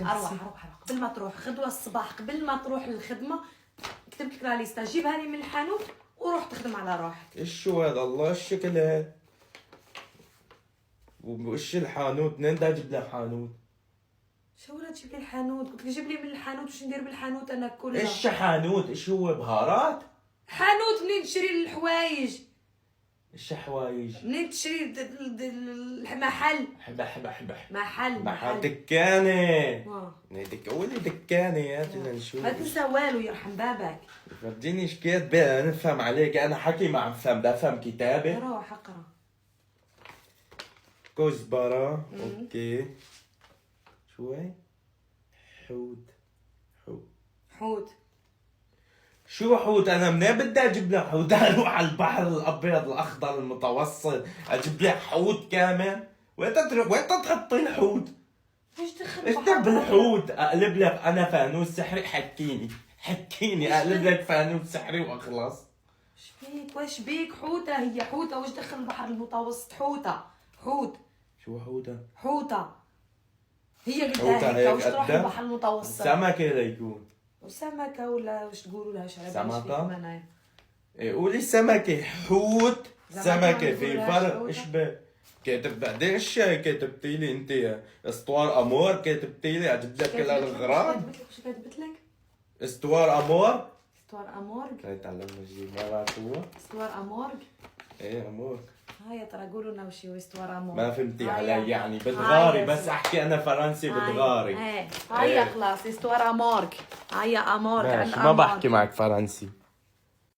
اروح قبل ما تروح غدوه الصباح قبل ما تروح للخدمه كتبت لك لا ليستا جيبها لي من الحانوت وروح تخدم على راحتك. ايش شو هذا؟ الله الشكل هذا وش الحانوت؟ منين بدي اجيب لك حانوت؟ شو ولا تجيب لي الحانوت؟ قلت لك جيب لي من الحانوت. وش ندير بالحانوت انا كلها؟ ايش حانوت؟ ايش هو؟ بهارات؟ حانوت منين تشري الحوايج؟ ايش حوايج؟ منين تشري محل محل دكانة. قولي دكانة يا نشوف. ما تنسى والو يرحم بابك. فرجيني شكيت بقى نفهم عليك. انا حكي ما عم فهم، بدي افهم كتابة. روح اقرا. كزبرة. اوكي. شو هي؟ حوت. شو حوت؟ انا منين بدي اجيب لك حوت؟ اروح على البحر الابيض الاخضر المتوسط اجيب لك حوت كامل؟ وين تحطي الحوت؟ ايش دخل ايش بالحوت؟ اقلب لك انا فانوس سحري؟ حكيني اقلب لك فانوس سحري واخلص. ايش بيك؟ وايش بيك؟ حوتة هي حوتة. وايش دخل البحر المتوسط؟ حوت. شو حوتة؟ حوتة هي قلتها هيك. واش تروح البحر المتوسط؟ سمكة ليكون. وسمكة ولا وش تقولوا لها شعر؟ سمكة؟ إيه قولي سمكة. حوت سمكة في فرق. ايش بك؟ كاتب بعدين ايش كاتبتي لي انت؟ استوار امور كاتبتي لي اجيب لك كل هالغراض؟ وش كاتبت لك؟ استوار امور؟ استوار امورج. هاي تعلمنا جديد. ما بعرف هو؟ استوار امورج. ايه امورج. هاي ترى قولوا لنا وش هو استوار امورج. ما فهمتي علي يعني بتغاري بس احكي انا فرنسي بتغاري. هاي خلاص استوار امورج. هاي امورج. ما بحكي معك فرنسي.